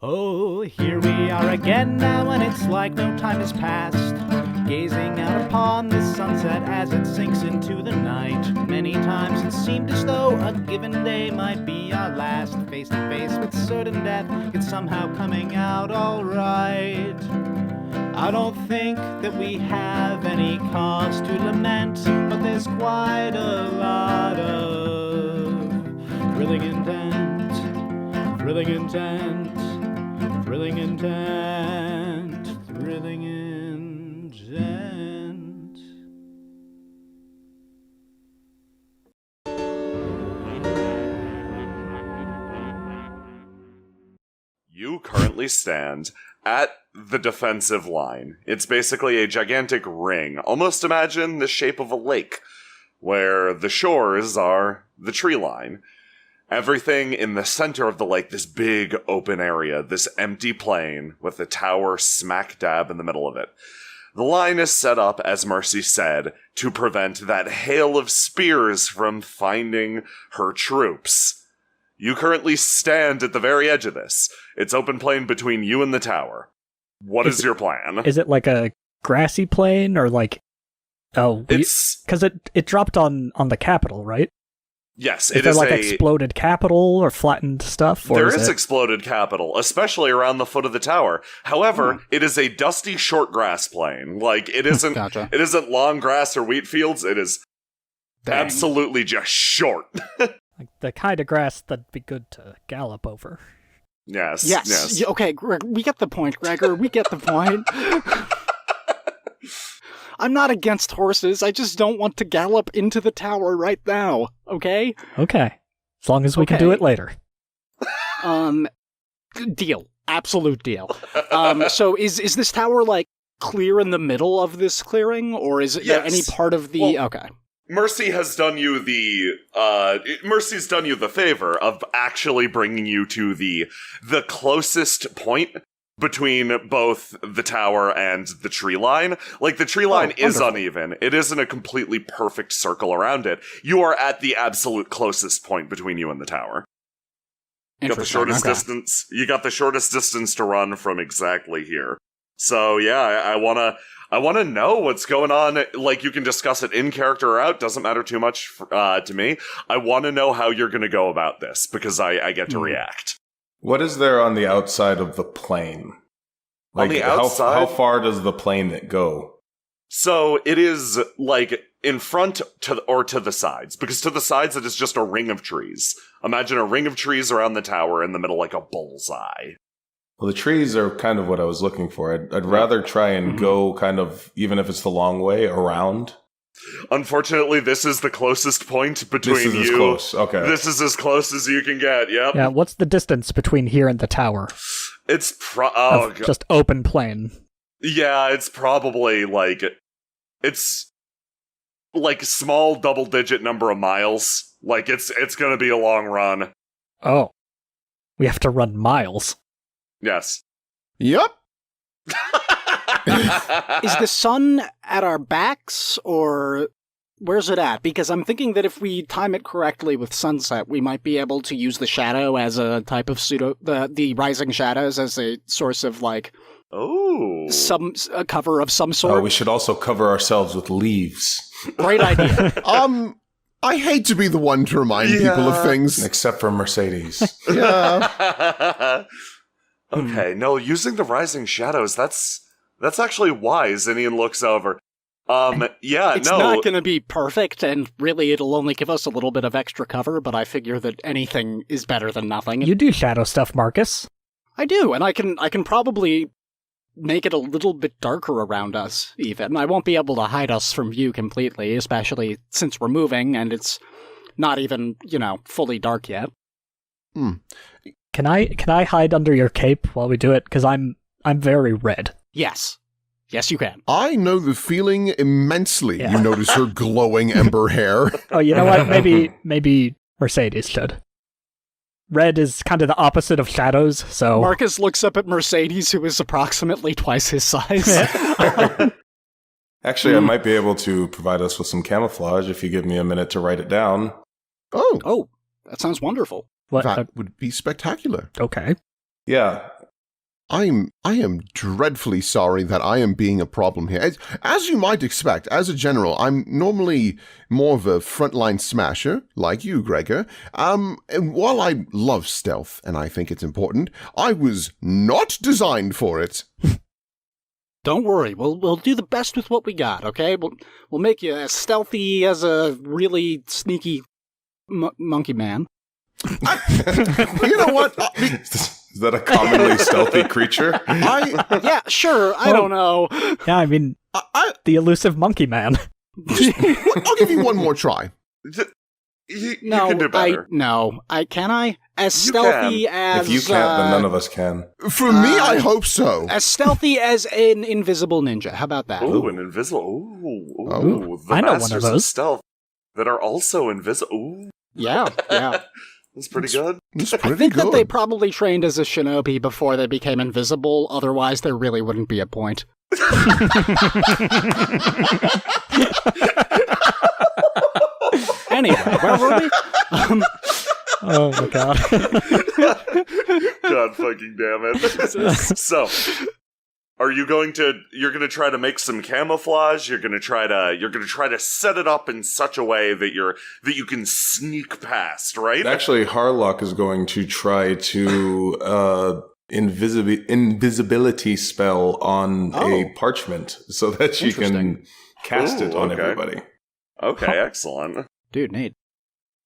Oh, here we are again now, and it's like no time has passed. Gazing out upon the sunset as it sinks into the night. Many times it seemed as though a given day might be our last. Face to face with certain death, it's somehow coming out alright. I don't think that we have any cause to lament, but there's quite a lot of thrilling intent, thrilling intent, thrilling intent, thrilling intent. You currently stand at the defensive line. It's basically a gigantic ring. Almost imagine the shape of a lake, where the shores are the tree line. Everything in the center of the lake, this big open area, this empty plain with the tower smack dab in the middle of it. The line is set up, as Mercy said, to prevent that hail of spears from finding her troops. You currently stand at the very edge of this. It's open plain between you and the tower. What is your plan? Is it like a grassy plain or like... Oh, it's... Because it dropped on the Capitol, right? Yes, it is like exploded Capitol or flattened stuff? Or there is exploded Capitol, especially around the foot of the tower. However, it is a dusty short grass plain. Like, it isn't Gotcha. It isn't long grass or wheat fields. It is absolutely just short. Like the kind of grass that'd be good to gallop over. Yes. Okay, we get the point, Gregor. We get the point. I'm not against horses. I just don't want to gallop into the tower right now, okay? Okay. As long as we can do it later. Deal. Absolute deal. So is this tower, like, clear in the middle of this clearing? Or is there any part of the... Well, okay. Mercy has done you Mercy's done you the favor of actually bringing you to the closest point between both the tower and the tree line. Like, the tree line is uneven. It isn't a completely perfect circle around it. You are at the absolute closest point between you and the tower. You got the shortest distance. You got the shortest distance to run from exactly here. So yeah, I wanna know what's going on. Like, you can discuss it in character or out. Doesn't matter too much to me. I want to know how you're going to go about this because I get to react. What is there on the outside of the plane? Like, on the outside? How far does the plane go? So it is like in front to the sides, because to the sides it is just a ring of trees. Imagine a ring of trees around the tower, in the middle like a bullseye. Well, the trees are kind of what I was looking for. I'd rather try and go kind of, even if it's the long way, around. Unfortunately, this is the closest point between you. This is as close, okay. This is as close as you can get, yep. Yeah, what's the distance between here and the tower? It's just open plain. Yeah, it's probably like... It's like small double-digit number of miles. Like, it's gonna be a long run. Oh. We have to run miles. Yes. Yep. Is the sun at our backs, or where's it at? Because I'm thinking that if we time it correctly with sunset, we might be able to use the shadow as a type of the rising shadows as a source of, like, a cover of some sort. Oh, we should also cover ourselves with leaves. Great idea. I hate to be the one to remind people of things. Except for Mercedes. Yeah. Okay, no, using the rising shadows, that's actually wise. And Ian looks over. It's not going to be perfect, and really it'll only give us a little bit of extra cover, but I figure that anything is better than nothing. You do shadow stuff, Marcus. I do, and I can probably make it a little bit darker around us, even. I won't be able to hide us from view completely, especially since we're moving, and it's not even, fully dark yet. Can I hide under your cape while we do it? Because I'm very red. Yes. Yes, you can. I know the feeling immensely. Yeah. You notice her glowing ember hair. Oh, you know what? Maybe Mercedes should. Red is kind of the opposite of shadows, so... Marcus looks up at Mercedes, who is approximately twice his size. Actually, I might be able to provide us with some camouflage if you give me a minute to write it down. Oh, that sounds wonderful. What? That would be spectacular. Okay. Yeah. I am dreadfully sorry that I am being a problem here. As you might expect, as a general, I'm normally more of a frontline smasher, like you, Gregor. And while I love stealth, and I think it's important, I was not designed for it. Don't worry, we'll do the best with what we got, okay? We'll make you as stealthy as a really sneaky monkey man. You know what? Is that a commonly stealthy creature? Yeah, sure, I don't know. Yeah, I mean, the elusive monkey man. I'll give you one more try. You can do better. Can I? As You stealthy as... If you can't, then none of us can. For me, I hope so. As stealthy as an invisible ninja. How about that? Ooh, an invisible. Ooh. The I know one of masters those. stealth that are also invisible. Ooh, Yeah. that's pretty good. It's I pretty think good. that they probably trained as a shinobi before they became invisible, otherwise there really wouldn't be a point. Anyway, where were we? Oh my god. God fucking damn it. So, you're going to try to make some camouflage, you're going to try to set it up in such a way that you can sneak past, right? Actually, Harlock is going to try to invisibility spell on a parchment so that she can cast it on everybody. Okay, excellent. Dude, neat.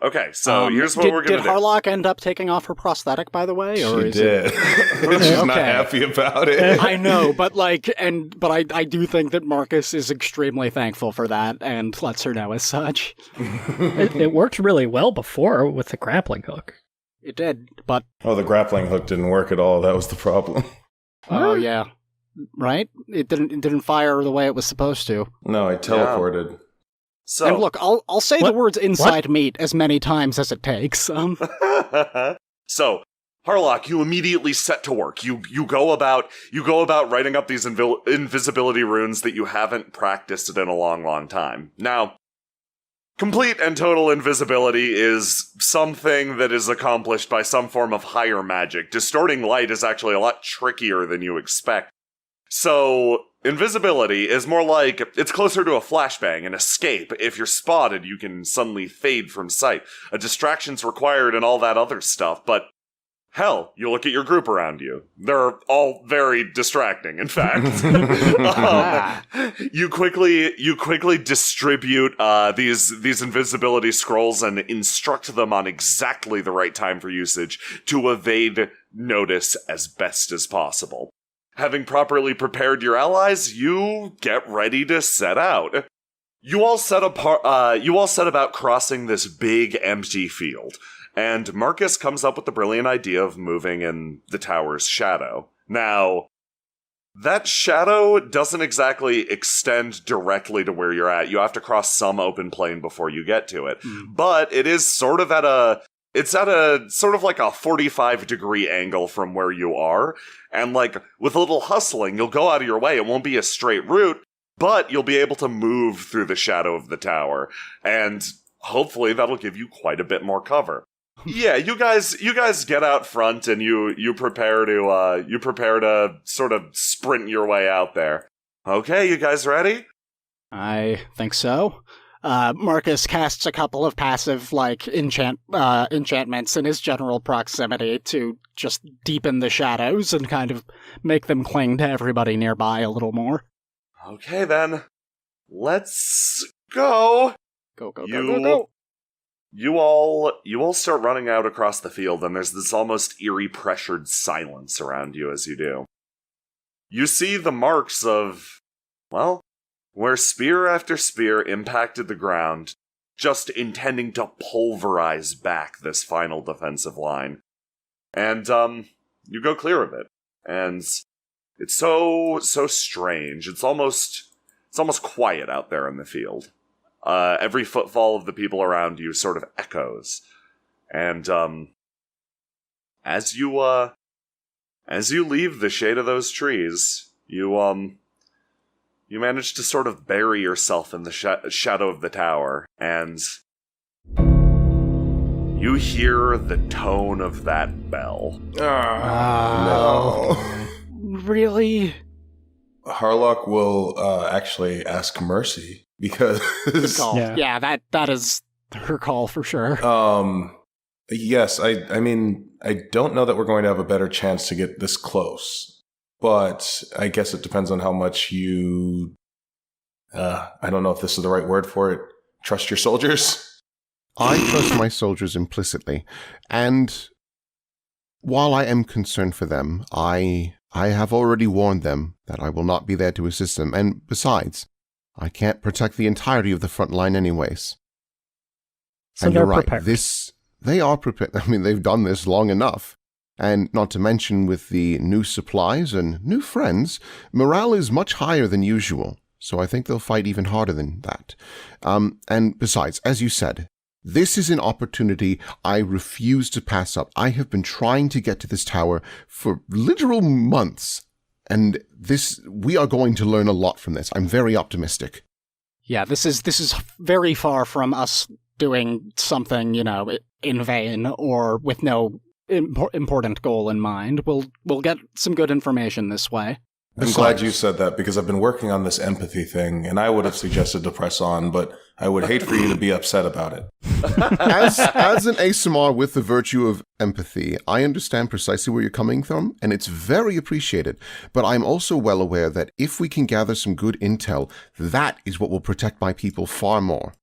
Okay, so here's what we're going to do. Did Harlock end up taking off her prosthetic, by the way? Or She is did. She's not happy about it. I know, but I do think that Marcus is extremely thankful for that and lets her know as such. It worked really well before with the grappling hook. It did, but... Oh, the grappling hook didn't work at all. That was the problem. Oh, yeah. Right? It didn't fire the way it was supposed to. No, I teleported. So, And look, I'll say the words inside meat as many times as it takes. So, Harlock, you immediately set to work. You go about writing up these invisibility runes that you haven't practiced in a long, long time. Now, complete and total invisibility is something that is accomplished by some form of higher magic. Distorting light is actually a lot trickier than you expect. So, invisibility is more like, it's closer to a flashbang, an escape. If you're spotted, you can suddenly fade from sight. A distraction's required and all that other stuff, but hell, you look at your group around you. They're all very distracting, in fact. You quickly distribute these invisibility scrolls and instruct them on exactly the right time for usage to evade notice as best as possible. Having properly prepared your allies, you get ready to set out. You all set about crossing this big empty field, and Marcus comes up with the brilliant idea of moving in the tower's shadow. Now, that shadow doesn't exactly extend directly to where you're at. You have to cross some open plain before you get to it. But it is sort of at a 45-degree angle from where you are. And with a little hustling, you'll go out of your way. It won't be a straight route, but you'll be able to move through the shadow of the tower. And hopefully that'll give you quite a bit more cover. Yeah, you guys get out front and you prepare to sort of sprint your way out there. Okay, you guys ready? I think so. Marcus casts a couple of passive, enchantments in his general proximity to just deepen the shadows and kind of make them cling to everybody nearby a little more. Okay, then. Let's go! Go. You all start running out across the field, and there's this almost eerie pressured silence around you as you do. You see the marks of, where spear after spear impacted the ground, just intending to pulverize back this final defensive line. And, you go clear of it. And it's so strange. It's almost quiet out there in the field. Every footfall of the people around you sort of echoes. And, as you leave the shade of those trees, you manage to sort of bury yourself in the shadow of the tower, and you hear the tone of that bell. No. really? Harlock will actually ask Mercy because Good call. Yeah. Yeah, that is her call for sure. yes, I mean, I don't know that we're going to have a better chance to get this close, but I guess it depends on how much you, I don't know if this is the right word for it, trust your soldiers? I trust my soldiers implicitly, and while I am concerned for them, I have already warned them that I will not be there to assist them, and besides, I can't protect the entirety of the front line anyways. So And they're you're right, prepared. they are prepared. I mean, they've done this long enough. And not to mention with the new supplies and new friends, morale is much higher than usual. So I think they'll fight even harder than that. And besides, as you said, this is an opportunity I refuse to pass up. I have been trying to get to this tower for literal months. And we are going to learn a lot from this. I'm very optimistic. Yeah, this is very far from us doing something, in vain or with no important goal in mind. We'll get some good information this way. I'm glad you said that because I've been working on this empathy thing, and I would have suggested to press on, but I would hate for you to be upset about it. As an ASMR with the virtue of empathy, I understand precisely where you're coming from, and it's very appreciated. But I'm also well aware that if we can gather some good intel, that is what will protect my people far more.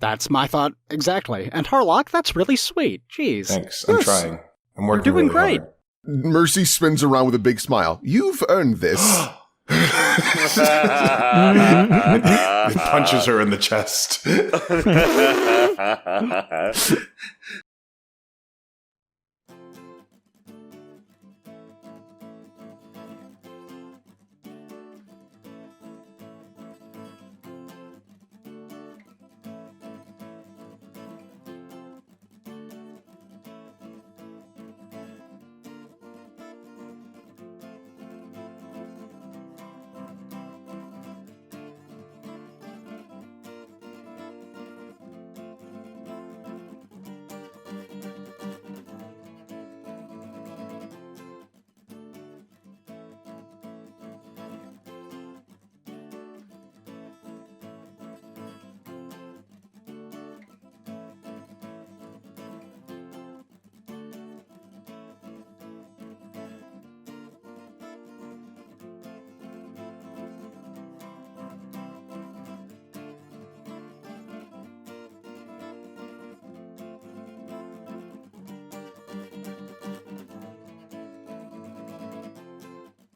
That's my thought exactly. And Harlock, that's really sweet. Jeez. Thanks. I'm Yes. trying. I'm working You're doing really great. hard. Mercy spins around with a big smile. You've earned this. It punches her in the chest.